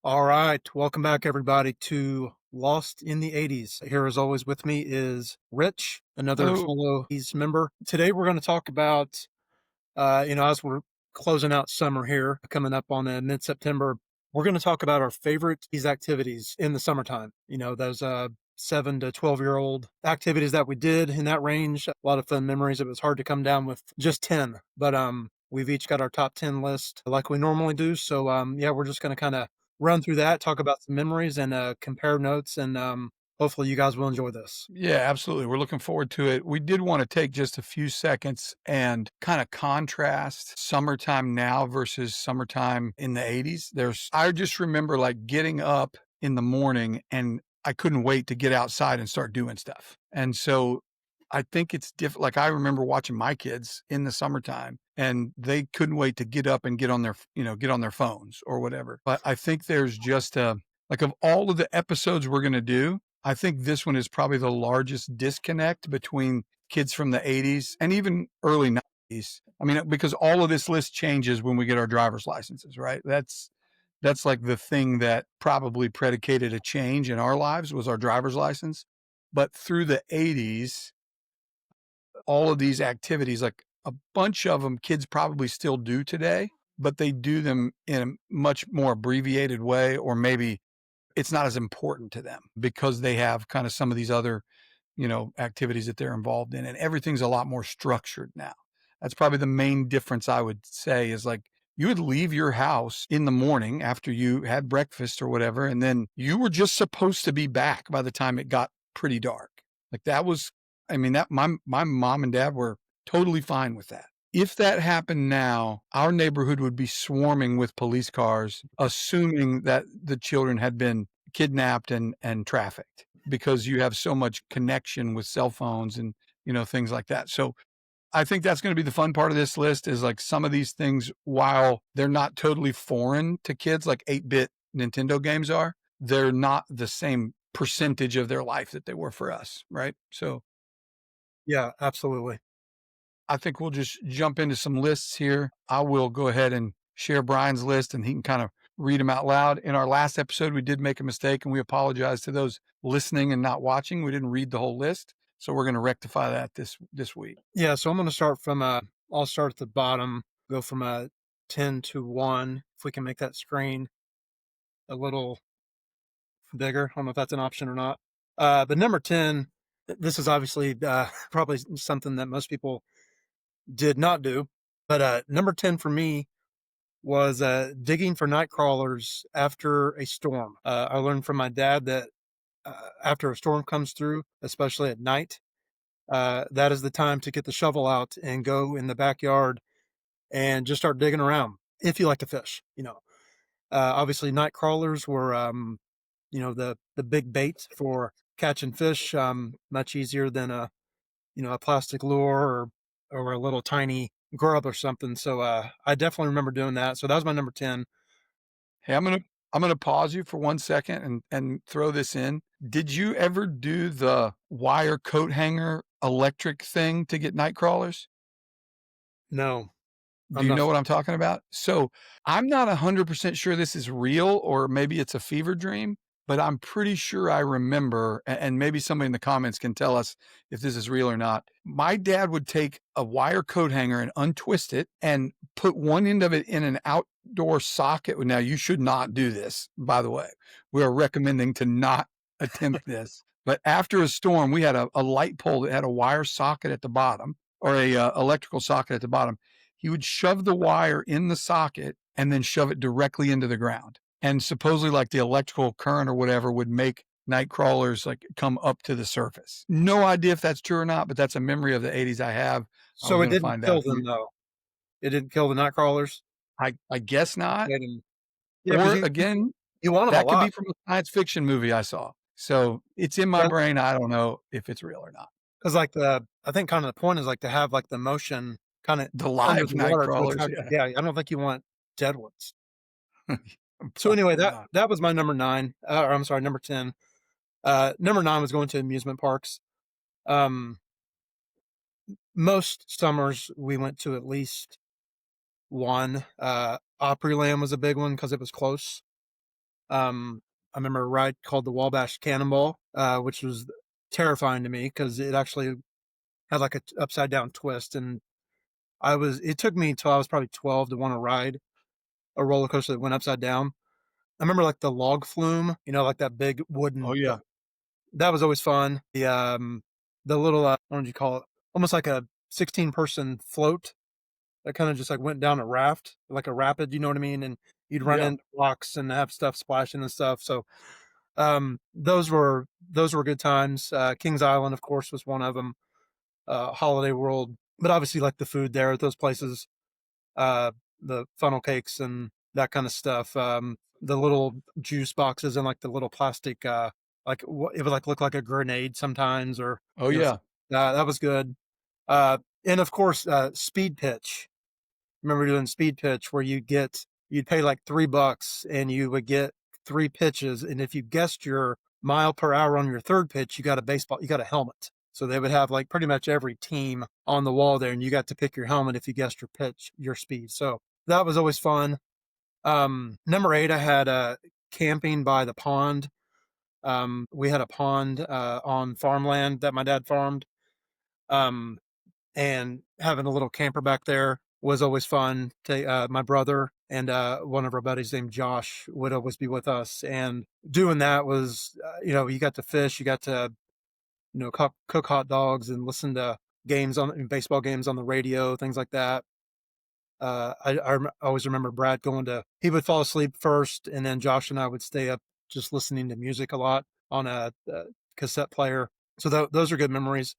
All right, welcome back everybody to Lost in the 80s. Here as always with me is Rich, another Hello. fellow He's member. Today we're going to talk about as we're closing out summer here, coming up on mid-September, we're going to talk about our favorite these activities in the summertime. Those 7 to 12-year-old activities that we did in that range. A lot of fun memories. It was hard to come down with just 10, but we've each got our top 10 list like we normally do. So yeah, we're just going to kind of run through that, talk about some memories and compare notes, and hopefully you guys will enjoy this. Yeah, absolutely. We're looking forward to it. We did want to take just a few seconds and kind of contrast summertime now versus summertime in the 80s. I just remember like getting up in the morning and I couldn't wait to get outside and start doing stuff. And so I think it's different. Like I remember watching my kids in the summertime and they couldn't wait to get up and get on get on their phones or whatever. But I think there's just like of all of the episodes we're going to do, I think this one is probably the largest disconnect between kids from the 80s and even early 90s. I mean, because all of this list changes when we get our driver's licenses, right? That's like the thing that probably predicated a change in our lives was our driver's license. But through the 80s, all of these activities, like a bunch of them kids probably still do today, but they do them in a much more abbreviated way, or maybe it's not as important to them because they have kind of some of these other, activities that they're involved in, and everything's a lot more structured now. That's probably the main difference I would say is like you would leave your house in the morning after you had breakfast or whatever, and then you were just supposed to be back by the time it got pretty dark. Like that was, I mean, that my mom and dad were totally fine with that. If that happened now, our neighborhood would be swarming with police cars, assuming that the children had been kidnapped and trafficked because you have so much connection with cell phones and, things like that. So I think that's going to be the fun part of this list is like some of these things, while they're not totally foreign to kids like 8-bit Nintendo games are, they're not the same percentage of their life that they were for us, right? So Yeah, absolutely. I think we'll just jump into some lists here. I will go ahead and share Brian's list and he can kind of read them out loud. In our last episode, we did make a mistake and we apologize to those listening and not watching. We didn't read the whole list. So we're going to rectify that this week. Yeah, so I'm going to start from I'll start at the bottom, go from a 10 to 1. If we can make that screen a little bigger. I don't know if that's an option or not. But number 10, this is obviously probably something that most people did not do. But number 10 for me was digging for night crawlers after a storm. I learned from my dad that after a storm comes through, especially at night, that is the time to get the shovel out and go in the backyard and just start digging around if you like to fish. Obviously, night crawlers were the big bait for catching fish, much easier than a plastic lure or a little tiny grub or something. So I definitely remember doing that. So that was my number 10. Hey, I'm gonna pause you for 1 second and throw this in. Did you ever do the wire coat hanger electric thing to get night crawlers? No, Do I'm you not. know what I'm talking about? So I'm not 100% sure this is real or maybe it's a fever dream, but I'm pretty sure I remember, and maybe somebody in the comments can tell us if this is real or not. My dad would take a wire coat hanger and untwist it and put one end of it in an outdoor socket. Now, you should not do this, by the way. We are recommending to not attempt this. But after a storm, we had a light pole that had a wire socket at the bottom or a electrical socket at the bottom. He would shove the wire in the socket and then shove it directly into the ground. And supposedly, like the electrical current or whatever would make night crawlers like come up to the surface. No idea if that's true or not, but that's a memory of the 80s I have. I was So it going to didn't find kill out. them though. It didn't kill the night crawlers. I guess not. Made 'em- Yeah, because Or you again, you want them a that could be lot. from a science fiction movie I saw. So it's in my Yeah, brain. I don't know if it's real or not. because like I think kind of the point is like to have like the motion kind of The under live the night water to crawlers. attract. Yeah. Yeah, I don't think you want dead ones. So anyway, Probably that not. that was my number 9. Or I'm sorry, number 10. Number 9 was going to amusement parks. Um, Most summers we went to at least one. Opryland was a big one because it was close. Um, I remember a ride called the Wabash Cannonball, which was terrifying to me because it actually had like a upside down twist, and it took me till I was probably 12 to want to ride a roller coaster that went upside down. I remember like the log flume, like that big Oh, wooden yeah. that was always fun. The little what did you call it? Almost like a 16-person float that kind of just like went down a raft, like a rapid, you know what I mean? And you'd run Yeah. into rocks and have stuff splashing and stuff. So those were good times. Kings Island, of course, was one of them. Holiday World, but obviously like the food there at those places, uh, the funnel cakes and that kind of stuff. The little juice boxes and like the little plastic, it would like look like a grenade sometimes, or Oh, you know, yeah. that was good. And of course, speed pitch. Remember doing speed pitch where you'd pay like $3 and you would get three pitches, and if you guessed your mile per hour on your third pitch, you got a helmet. So they would have like pretty much every team on the wall there, and you got to pick your helmet if you guessed your pitch, your speed. So that was always fun. Number eight, I had camping by the pond. We had a pond on farmland that my dad farmed. Um, and having a little camper back there was always fun. My brother and one of our buddies named Josh would always be with us, and doing that was, you got to fish, you got to, cook hot dogs and listen to baseball games on the radio, things like that. I always remember Brad he would fall asleep first, and then Josh and I would stay up just listening to music a lot on a cassette player. So those are good memories.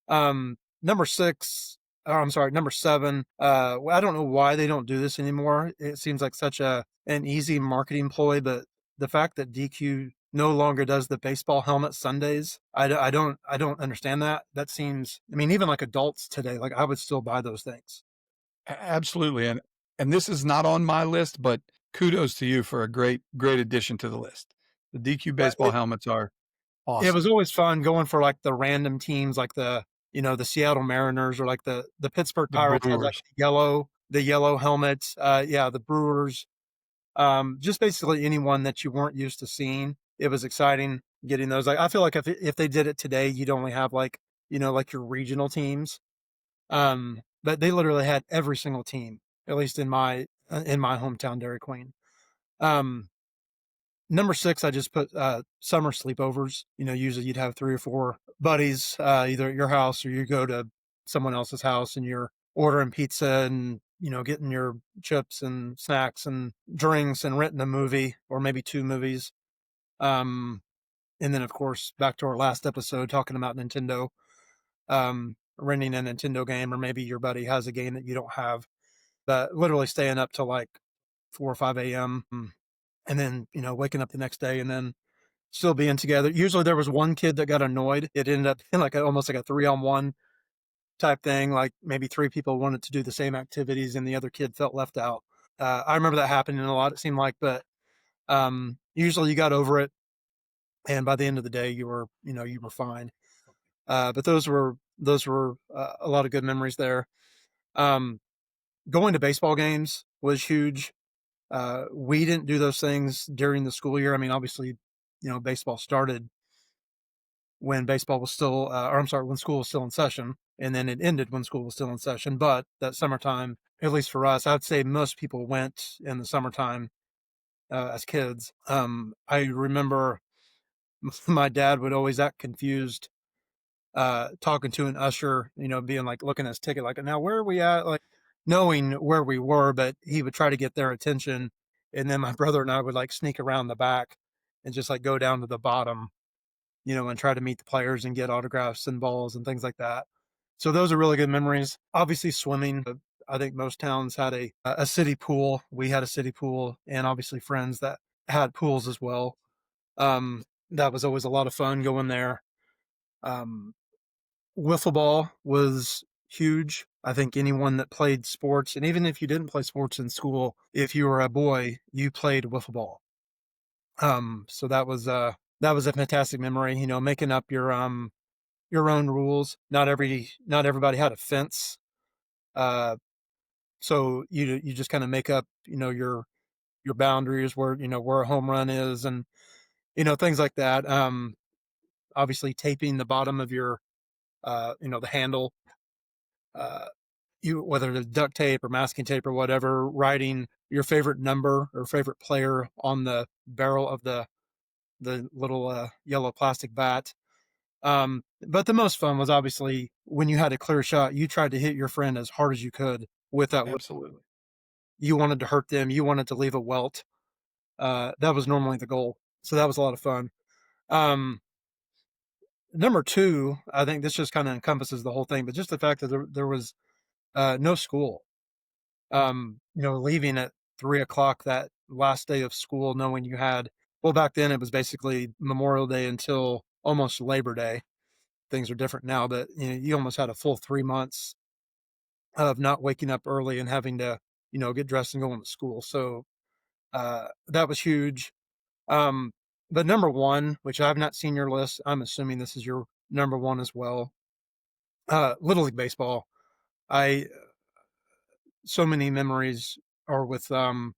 Number six, I'm sorry, number seven. I don't know why they don't do this anymore. It seems like such an easy marketing ploy, but the fact that DQ no longer does the baseball helmet Sundays, I don't understand that. That seems, I mean, even like adults today, like I would still buy those things. Absolutely, and this is not on my list, but kudos to you for a great addition to the list. The DQ Uh, baseball helmets are It awesome. was always fun going for like the random teams, like the Seattle Mariners, or like the Pittsburgh The Pirates had like Brewers. the yellow helmets. Yeah, the Brewers. Just basically anyone that you weren't used to seeing. It was exciting getting those. Like I feel like if they did it today, you'd only have like, like your regional teams. But they literally had every single team, at least in my hometown, Dairy Queen. Um, Number six, I just put summer sleepovers. Usually you'd have three or four buddies, either at your house or you go to someone else's house and you're ordering pizza and getting your chips and snacks and drinks and renting a movie or maybe two movies. Um, and then of course back to our last episode talking about Nintendo, renting a Nintendo game, or maybe your buddy has a game that you don't have, but literally staying up till like 4 or 5 a.m. And then waking up the next day and then still being together. Usually there was one kid that got annoyed. It ended up being like almost like a 3-on-1 type thing. Like maybe three people wanted to do the same activities and the other kid felt left out. I remember that happening a lot, it seemed like, but usually you got over it. And by the end of the day, you were fine. But those were a lot of good memories there. Um, Going to baseball games was huge. We didn't do those things during the school year. I mean, obviously, baseball started when baseball was still, or I'm sorry, when school was still in session, and then it ended when school was still in session. But that summertime, at least for us, I'd say most people went in the summertime as kids. I remember my dad would always act confused, talking to an usher, being like looking at his ticket, like, now where are we at? Like knowing where we were, but he would try to get their attention. And then my brother and I would like sneak around the back and just like go down to the bottom, and try to meet the players and get autographs and balls and things like that. So those are really good memories. Obviously, swimming. I think most towns had a city pool. We had a city pool, and obviously friends that had pools as well. That was always a lot of fun going there. Um, Wiffle ball was huge. I think anyone that played sports, and even if you didn't play sports in school, if you were a boy, you played wiffle ball. So that was a fantastic memory. Making up your own rules. Not everybody had a fence. Uh, so you just kind of make up, your your boundaries, where where a home run is, and things like that. Obviously, taping the bottom of your the handle, uh, you whether it's duct tape or masking tape or whatever, writing your favorite number or favorite player on the barrel of the little yellow plastic bat. But the most fun was obviously when you had a clear shot, you tried to hit your friend as hard as you could with that. Absolutely. You wanted to hurt them. You wanted to leave a welt. That was normally the goal. So that was a lot of fun. Um, Number two, I think this just kind of encompasses the whole thing, but just the fact that there was no school. Leaving at 3 o'clock that last day of school, knowing you had, well, back then it was basically Memorial Day until almost Labor Day. Things are different now, but you almost had a full 3 months of not waking up early and having to, get dressed and go to school. So that was huge. Um, but number one, which I've not seen your list, I'm assuming this is your number one as well. Little League baseball. I So many memories are with are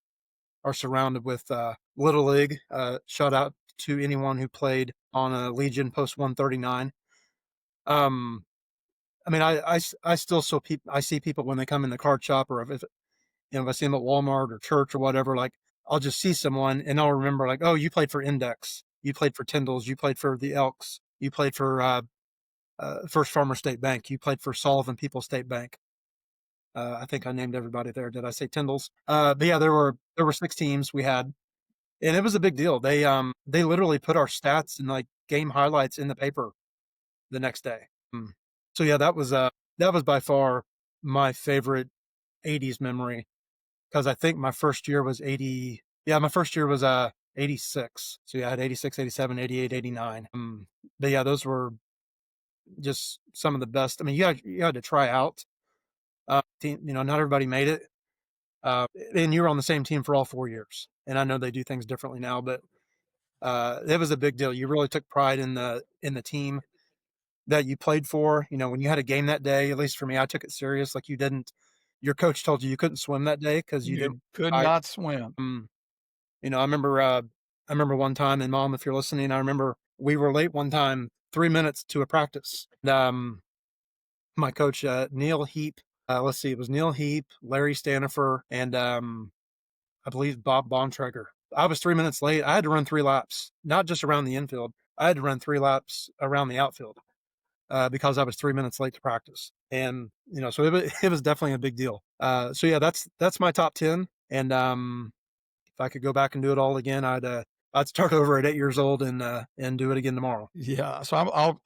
surrounded with Little League. Shout out to anyone who played on a Legion Post 139. Um, I mean, I still so people I see people when they come in the card shop, or if I see them at Walmart or church or whatever, like I'll just see someone and I'll remember like, oh, you played for Index, you played for Tyndall's, you played for the Elks, you played for First Farmer State Bank, you played for Sullivan People State Bank. I think I named everybody there. Did I say Tyndall's? But yeah, there were 6 teams we had, and it was a big deal. They literally put our stats and like game highlights in the paper the next day. Mm. So yeah, that was by far my favorite '80s memory, because I think my first year was 80. Yeah, my first year was 86. So yeah, I had 86, 87, 88, 89. But yeah, those were just some of the best. I mean, you had to try out. Not everybody made it. And you were on the same team for all 4 years. And I know they do things differently now, but it was a big deal. You really took pride in the team that you played for. When you had a game that day, at least for me, I took it serious. Like you didn't, your coach told you couldn't swim that day because you didn't. You could I, not swim. I remember one time, and Mom, if you're listening, I remember we were late one time, 3 minutes to a practice. And, my coach, Neil Heap, let's see, it was Neil Heap, Larry Stanifer, and I believe Bob Bontrager. I was 3 minutes late. I had to run 3 laps, not just around the infield. I had to run 3 laps around the outfield because I was 3 minutes late to practice. And so it was definitely a big deal. So yeah, that's my top 10. And if I could go back and do it all again, I'd start over at 8 years old and do it again tomorrow. Yeah, so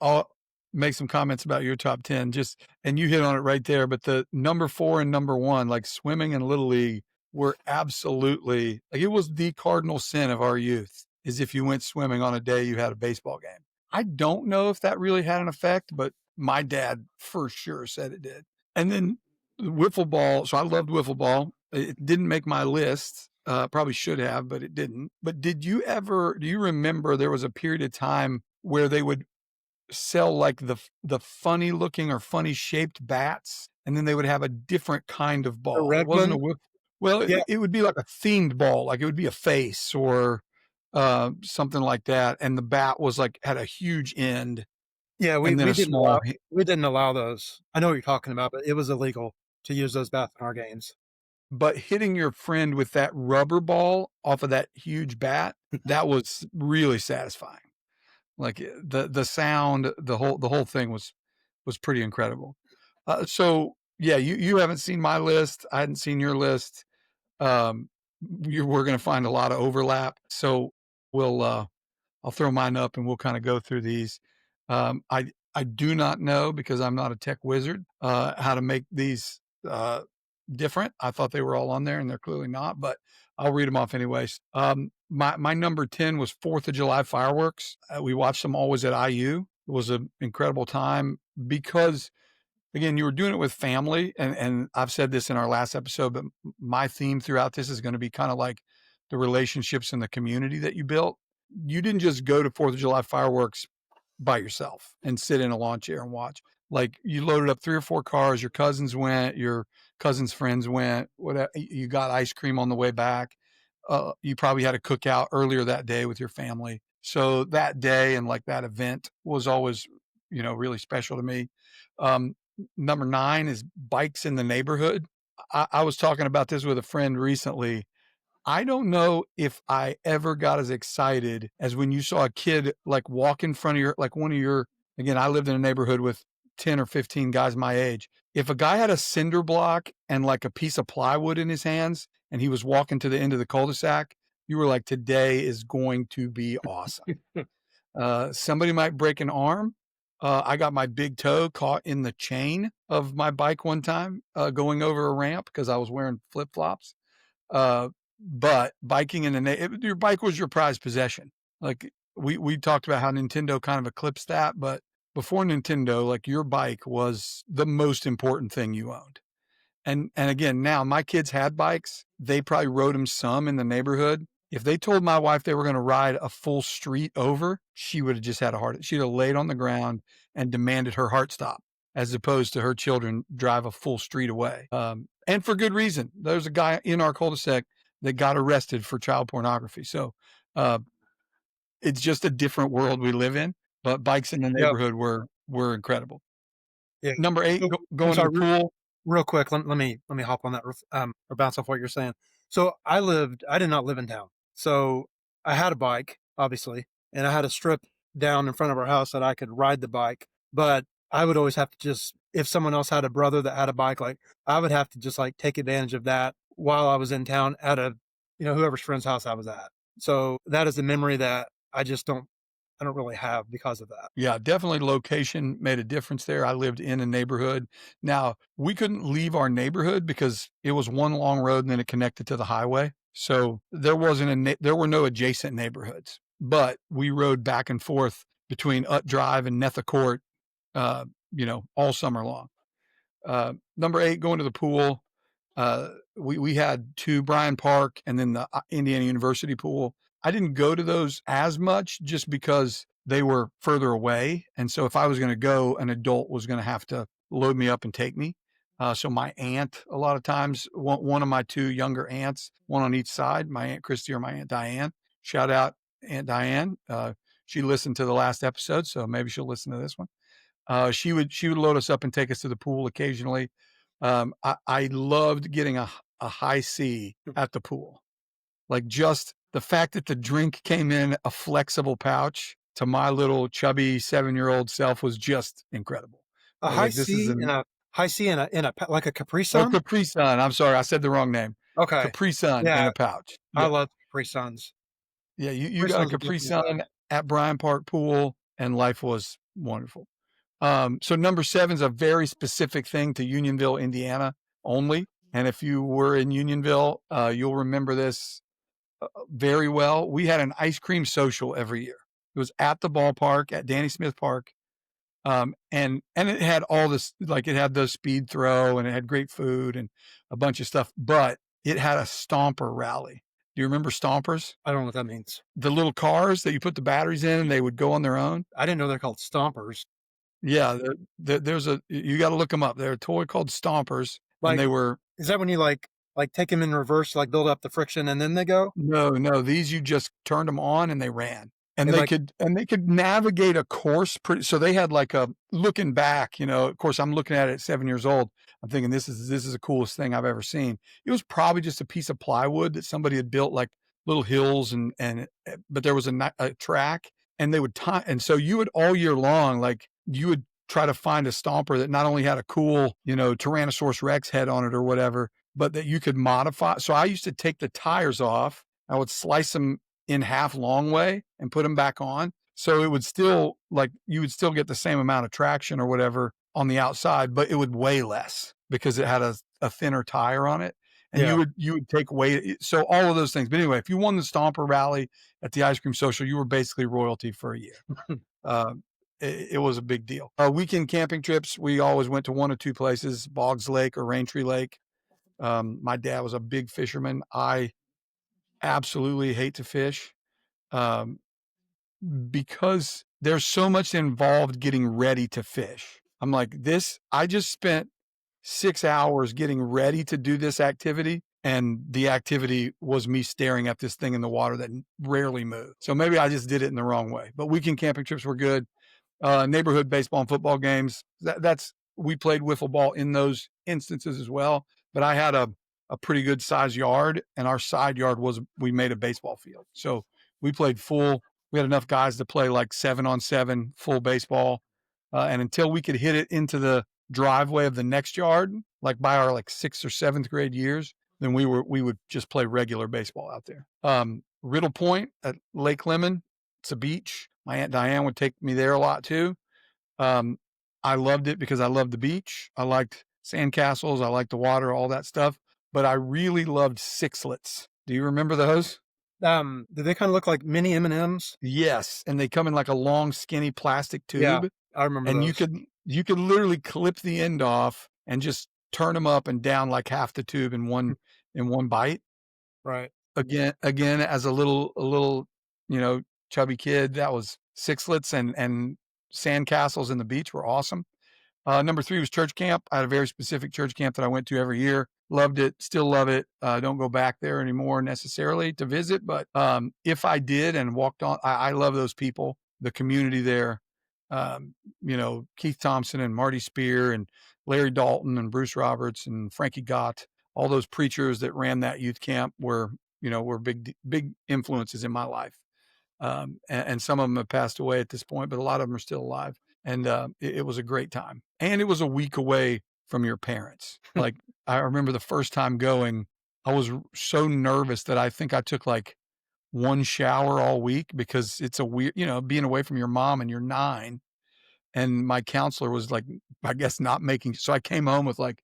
I'll make some comments about your top 10 just and you hit on it right there, but the number 4 and number 1, like swimming and Little League were absolutely like it was the cardinal sin of our youth is if you went swimming on a day you had a baseball game. I don't know if that really had an effect, but my dad for sure said it did. And then wiffle ball, so I loved wiffle ball. It didn't make my list. Probably should have, but it didn't. But do you remember there was a period of time where they would sell like the funny looking or funny shaped bats, and then they would have a different kind of The ball. It red wasn't a one, whip. Well, yeah, it would be like a themed ball, like it would be a face or something like that, and the bat was like had a huge end yeah, we and then we a didn't allow small. we didn't allow those. I know what you're talking about, but it was illegal to use those bats in our games. But hitting your friend with that rubber ball off of that huge bat, that was really satisfying. Like the sound, the whole thing was pretty incredible. So yeah, you haven't seen my list. I hadn't seen your list. Um, we're going to find a lot of overlap. So we'll I'll throw mine up and we'll kind of go through these. I do not know because I'm not a tech wizard how to make these different. I thought they were all on there and they're clearly not, but I'll read them off anyways. My number 10 was 4th of July fireworks. We watched them always at IU. It was an incredible time because again, you were doing it with family, and I've said this in our last episode, but my theme throughout this is going to be kind of like the relationships and the community that you built. You didn't just go to 4th of July fireworks by yourself and sit in a lawn chair and watch. Like you loaded up 3 or 4 cars, your cousins went, your cousins' friends went, whatever. You got ice cream on the way back. you probably had a cookout earlier that day with your family. So that day and like that event was always, really special to me. Um, Number 9 is bikes in the neighborhood. I was talking about this with a friend recently. I don't know if I ever got as excited as when you saw a kid like walk in front of your, like one of your, again, I lived in a neighborhood with 10 or 15 guys my age. If a guy had a cinder block and like a piece of plywood in his hands and he was walking to the end of the cul-de-sac, you were like, today is going to be awesome. Somebody might break an arm. I got my big toe caught in the chain of my bike one time, going over a ramp because I was wearing flip flops. Uh, but biking in your bike was your prized possession. Like we talked about how Nintendo kind of eclipsed that, but before Nintendo, like your bike was the most important thing you owned. And again, now my kids had bikes. They probably rode them some in the neighborhood. If they told my wife they were going to ride a full street over, she would have just had a heart. She'd have laid on the ground and demanded her heart stop, as opposed to her children drive a full street away. And for good reason. There's a guy in our cul-de-sac that got arrested for child pornography. So uh, it's just a different world we live in. But bikes in the Yep. neighborhood were incredible. Yeah. Number 8, So, I'm going to the sorry, pool. real quick, let me hop on that, or bounce off what you're saying. So I did not live in town. So I had a bike, obviously, and I had a strip down in front of our house that I could ride the bike. But I would always have to just, if someone else had a brother that had a bike, like I would have to just like take advantage of that while I was in town at whoever's friend's house I was at. So that is a memory that I don't really have because of that. Yeah, definitely location made a difference there. I lived in a neighborhood. Now, we couldn't leave our neighborhood because it was one long road and then it connected to the highway. So there were no adjacent neighborhoods, but we rode back and forth between Ut Drive and Netha Court, all summer long. Number 8, going to the pool. We had 2, Bryan Park and then the Indiana University pool. I didn't go to those as much just because they were further away. And so if I was going to go, an adult was going to have to load me up and take me. So my aunt, a lot of times, one of my 2 younger aunts, one on each side, my Aunt Christy or my Aunt Diane. Shout out Aunt Diane. She listened to the last episode, so maybe she'll listen to this one. She would load us up and take us to the pool occasionally. I loved getting a high C at the pool. Like just the fact that the drink came in a flexible pouch to my little chubby 7-year-old self was just incredible. A I was high like, this is C and a high C and like a Capri oh, Sun? Capri Sun. I'm sorry, I said the wrong name. Okay. Capri Sun in Yeah, a pouch. I Yeah. love Capri Suns. Yeah. You Capri got a Suns are Capri definitely the Sun at Bryan Park Pool and life was wonderful. So number 7 is a very specific thing to Unionville, Indiana only. And if you were in Unionville, you'll remember this very well. We had an ice cream social every year. It was at the ballpark at Danny Smith Park. And it had all this, like it had the speed throw and it had great food and a bunch of stuff, but it had a stomper rally. Do you remember stompers? I don't know what that means. The little cars that you put the batteries in and they would go on their own. I didn't know they're called stompers. Yeah, you got to look them up. They're a toy called Stompers, and Like, they were is that when you like take them in reverse, like build up the friction and then they go? no, these you just turned them on and they ran, and And they could navigate a course pretty. So they had like a looking back, of course, I'm looking at it at 7 years old. I'm thinking this is the coolest thing I've ever seen. It was probably just a piece of plywood that somebody had built, like little hills but there was a track, and they would time, and so you would all year long, like you would try to find a stomper that not only had a cool, Tyrannosaurus Rex head on it or whatever, but that you could modify. So I used to take the tires off. I would slice them in half long way and put them back on. So it would still, like, you would still get the same amount of traction or whatever on the outside, but it would weigh less because it had a thinner tire on it. And yeah. you would take weight. So all of those things. But anyway, if you won the Stomper Rally at the ice cream social, you were basically royalty for a year. It was a big deal. Weekend camping trips, we always went to one or two places, Boggs Lake or Raintree Lake. My dad was a big fisherman. I absolutely hate to fish, um, because there's so much involved getting ready to fish. I'm like, I just spent 6 hours getting ready to do this activity. and the activity was me staring at this thing in the water that rarely moved. So maybe I just did it in the wrong way. But weekend camping trips were good. Neighborhood baseball and football games. That's we played wiffle ball in those instances as well. But I had a pretty good size yard, and our side yard was we made a baseball field. So we played full. We had enough guys to play like 7-on-7 full baseball, and until we could hit it into the driveway of the next yard, like by our like 6th or 7th grade years, then we would just play regular baseball out there. Riddle Point at Lake Lemon, it's a beach. My Aunt Diane would take me there a lot too. Um, I loved it because I loved the beach. I liked sandcastles. I liked the water, all that stuff. But I really loved sixlets. Do you remember those? Do they kind of look like mini M&Ms? Yes, and they come in like a long, skinny plastic Yeah, tube, I remember and those. you could literally clip the end off and just turn them up and down like half the tube in one bite. Right. Again, as a little, you know, chubby kid, that was sixlets and sandcastles in the beach were awesome. Number 3 was church camp. I had a very specific church camp that I went to every year. Loved it, still love it. Don't go back there anymore necessarily to visit, but if I did and walked on, I love those people, the community there. You know, Keith Thompson and Marty Spear and Larry Dalton and Bruce Roberts and Frankie Gott, all those preachers that ran that youth camp were, you know, were big influences in my life. And some of them have passed away at this point, but a lot of them are still alive. And it was a great time. And it was a week away from your parents. Like I remember the first time going, I was so nervous that I think I took like one shower all week because it's a weird, you know, being away from your mom and you're 9. And my counselor was like, I guess not making. So I came home with like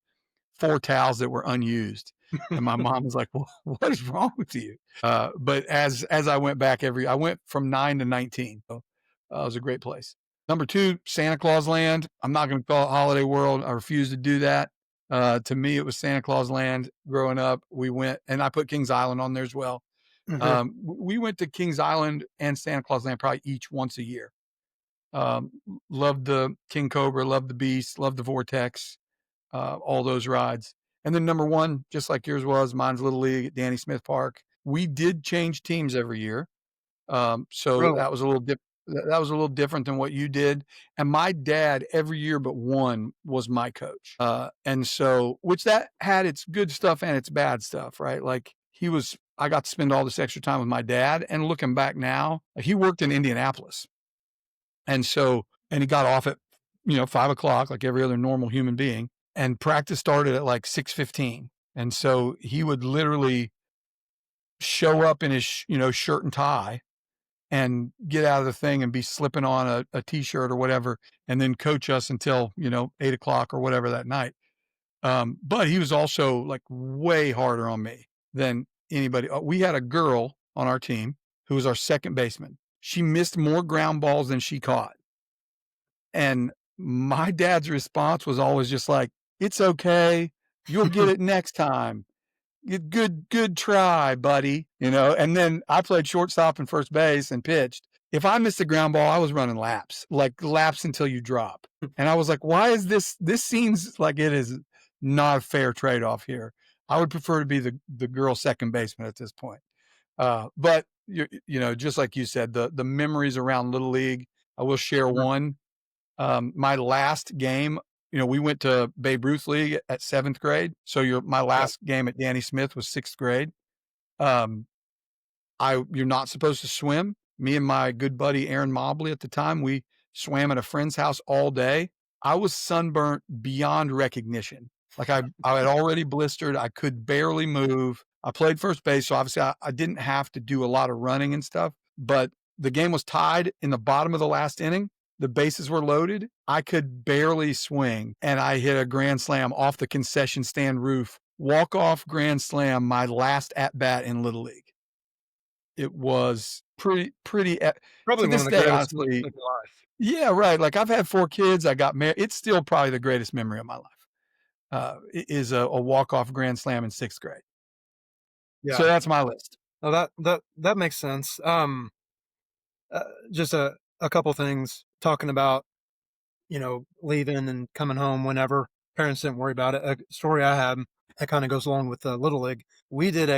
4 towels that were unused. And my mom was like, well, what is wrong with you? But as I went back I went from 9 to 19. So it was a great place. Number 2, Santa Claus Land. I'm not going to call it Holiday World. I refuse to do that. To me, it was Santa Claus Land growing up. We went, and I put Kings Island on there as well. Hmm. We went to Kings Island and Santa Claus Land probably each once a year. Um, Loved the King Cobra, loved the Beast, loved the Vortex, all those rides. And then number 1, just like yours was, mine's Little League at Danny Smith Park. We did change teams every year. So Really? that was a little different than what you did. And my dad, every year but one, was my coach. And so, which that had its good stuff and its bad stuff, right? Like I got to spend all this extra time with my dad. And looking back now, he worked in Indianapolis. And so, and he got off at, 5 o'clock, like every other normal human being. And practice started at like 6:15. And so he would literally show up in his, shirt and tie and get out of the thing and be slipping on a t-shirt or whatever, and then coach us until, 8 o'clock or whatever that night. But he was also like way harder on me than anybody. We had a girl on our team who was our second baseman. She missed more ground balls than she caught. And my dad's response was always just like, it's okay. You'll get it next time. Good try, buddy. And then I played shortstop and first base and pitched. If I missed a ground ball, I was running laps, like laps until you drop. And I was like, why is this seems like it is not a fair trade-off here. I would prefer to be the girl second baseman at this point. But just like you said, the memories around Little League, I will share one. My last game, we went to Babe Ruth League at 7th grade. So my Yeah. last game at Danny Smith was 6th grade. Um, you're not supposed to swim. Me and my good buddy Aaron Mobley at the time, we swam at a friend's house all day. I was sunburnt beyond recognition. Like I had already blistered. I could barely move. I played first base, so obviously I didn't have to do a lot of running and stuff. But the game was tied in the bottom of the last inning. The bases were loaded. I could barely swing, and I hit a grand slam off the concession stand roof. Walk off grand slam, my last at bat in Little League. It was pretty Probably to one of this the day, greatest moments honestly. of your life. Yeah, right. Like I've had 4 kids. I got married. It's still probably the greatest memory of my life. Is a walk-off grand slam in 6th grade. So Yeah. that's my list. No, that makes sense. Uh, just a couple things talking about, leaving and coming home whenever parents didn't worry about it. A story I had. that kinda goes along with the Little League. We did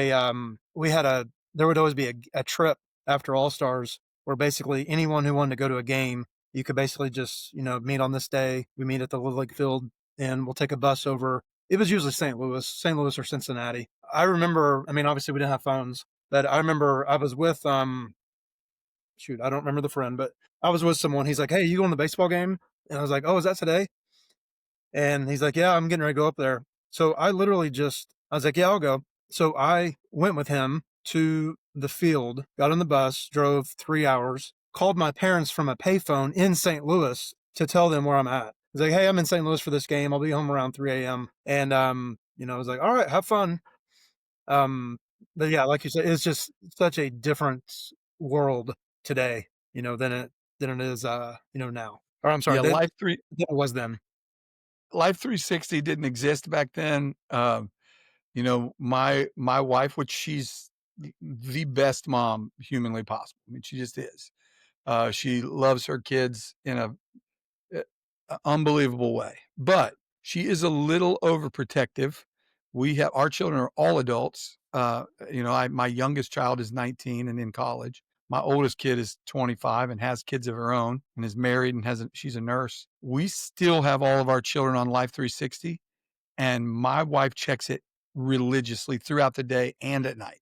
we had a there would always be a trip after All-Stars where basically anyone who wanted to go to a game, you could basically just, meet on this day. We meet at the Little League field, and we'll take a bus over. It was usually St. Louis or Cincinnati. I remember, I mean, obviously we didn't have phones, but I remember I was with, shoot, I don't remember the friend, but I was with someone. He's like, "Hey, you going to the baseball game?" And I was like, "Oh, is that today?" And he's like, "Yeah, I'm getting ready to go up there." So I was like, "Yeah, I'll go." So I went with him to the field, got on the bus, drove 3 hours, called my parents from a payphone in St. Louis to tell them where I'm at. He's like, "Hey, I'm in St. Louis for this game. I'll be home around 3 a.m." And, I was like, "All right, have fun." Um, but yeah, like you said, it's just such a different world today, than it is, now. Or I'm sorry, Yeah, than it was then. Life 360 didn't exist back then. My wife, which she's the best mom humanly possible. I mean, she just is. She loves her kids in uh, a unbelievable way, but she is a little overprotective. We have our children are all adults. My youngest child is 19 and in college. My oldest kid is 25 and has kids of her own and is married and she's a nurse. We still have all of our children on Life 360, and my wife checks it religiously throughout the day and at night.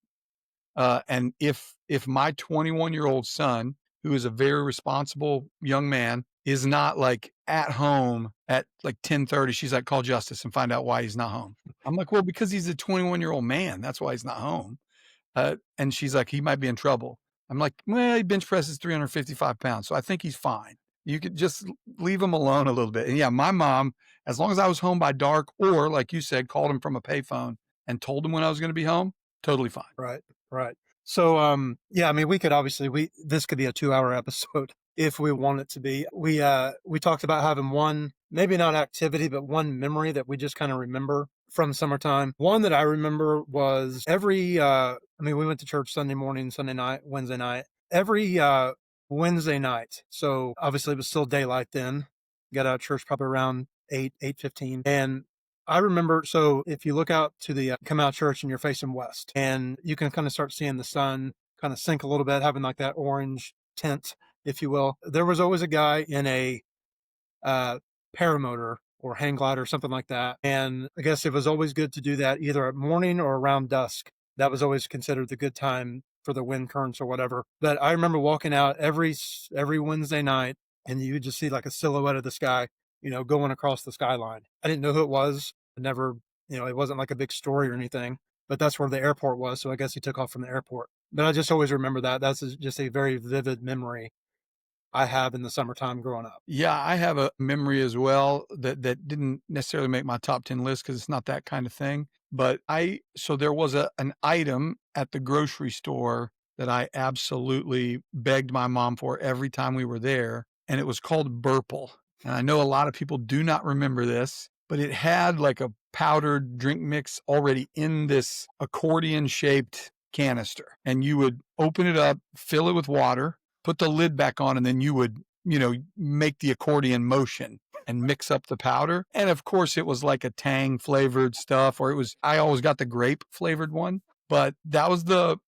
And if my 21-year-old son, who is a very responsible young man, is not like at home at like 10:30, she's like, call justice and find out why he's not home. I'm like, well, because he's a 21-year-old man. That's why he's not home. And she's like, he might be in trouble. I'm like, well, he bench presses 355 pounds. So I think he's fine. You could just leave him alone a little bit. And yeah, my mom, as long as I was home by dark, or like you said, called him from a payphone and told him when I was going to be home, totally fine. Right, right. So, yeah, I mean, we could obviously this could be a 2-hour episode if we want it to be. We talked about having one, maybe not activity, but one memory that we just kind of remember from summertime. One that I remember was I mean, we went to church Sunday morning, Sunday night, Wednesday night. Every Wednesday night. So obviously it was still daylight then. Got out of church probably around 8:15, and I remember, so if you look out to the come out church and you're facing west, and you can kind of start seeing the sun kind of sink a little bit, having like that orange tint, if you will. There was always a guy in a uh, paramotor or hang glider or something like that. And I guess it was always good to do that either at morning or around dusk. That was always considered the good time for the wind currents or whatever. But I remember walking out every Wednesday night, and you would just see like a silhouette of this guy, going across the skyline. I didn't know who it was. I never, it wasn't like a big story or anything. But that's where the airport was, so I guess he took off from the airport. But I just always remember that. Just a very vivid memory I have in the summertime growing up. Yeah, I have a memory as well that didn't necessarily make my top 10 list because it's not that kind of thing. But so there was an item at the grocery store that I absolutely begged my mom for every time we were there, and it was called Burple. And I know a lot of people do not remember this, but it had like a powdered drink mix already in this accordion shaped canister. And you would open it up, fill it with water, put the lid back on, and then you would, make the accordion motion and mix up the powder. And of course, it was like a tang flavored stuff, or I always got the grape flavored one. But that was the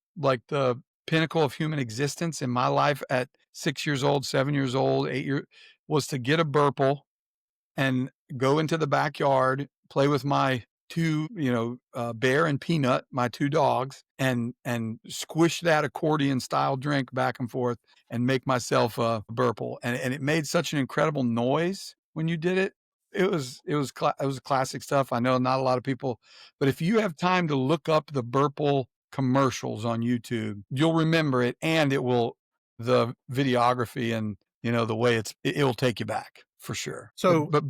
pinnacle of human existence in my life at 6 years old, 7 years old, 8 years, was to get a Burple and go into the backyard, play with my two, Bear and Peanut, my two dogs, and squish that accordion style drink back and forth and make myself a Burple. And it made such an incredible noise when you did it. It was classic stuff. I know not a lot of people, but if you have time to look up the Burple commercials on YouTube, you'll remember it, and the videography and the way it will take you back for sure. But So but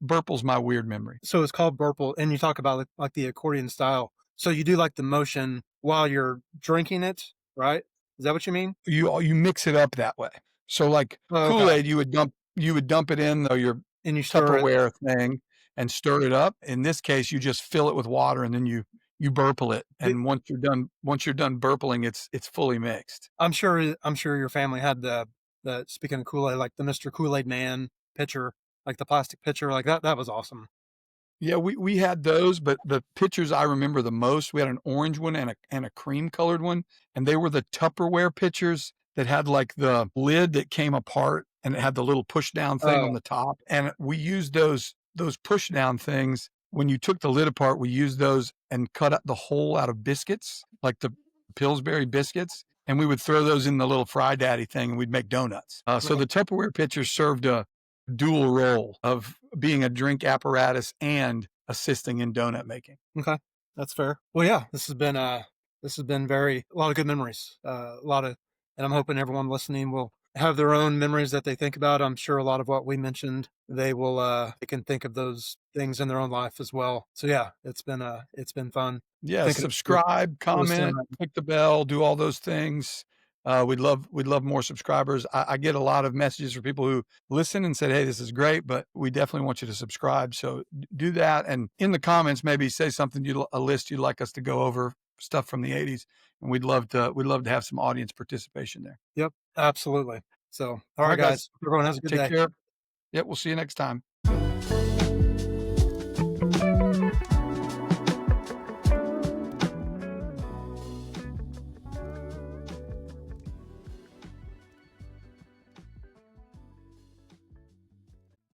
Burple's my weird memory. So it's called Burple, and you talk about like the accordion style. So you do like the motion while you're drinking it, right? Is that what you mean? You mix it up that way. So like Oh, okay. Kool-Aid, you would dump it in your And you stir it. Tupperware thing and stir it up. In this case, you just fill it with water and then you burple it. The- And once you're done burpling, it's fully mixed. I'm sure your family had the speaking of Kool-Aid, like the Mr. Kool-Aid Man pitcher, like the plastic pitcher, like that. That was awesome. Yeah, we had those, but the pictures I remember the most, we had an orange one and a cream colored one, and they were the Tupperware pictures that had, like, the lid that came apart, and it had the little push down thing on Oh, the top, and we used those push down things. When you took the lid apart, we used those and cut out the hole out of biscuits, like the Pillsbury biscuits, and we would throw those in the little Fry Daddy thing, and we'd make donuts. So right. the Tupperware pictures served a dual role of being a drink apparatus and assisting in donut making. Okay, that's fair. Well, yeah, this has been very a lot of good memories. A lot of, and I'm hoping everyone listening will have their own memories that they think about. I'm sure a lot of what we mentioned, they will they can think of those things in their own life as well. So yeah, it's been fun Yeah, thinking of subscribe, listening. comment, click the bell, do all those things. We'd love more subscribers. I get a lot of messages from people who listen and said, "Hey, this is great, but we definitely want you to subscribe." So do that, and in the comments, maybe say something a list you'd like us to go over, stuff from the '80s, and we'd love to have some audience participation there. Yep, absolutely. So, all All right, right, guys, guys, everyone has a good take day. care. Yeah, we'll see you next time.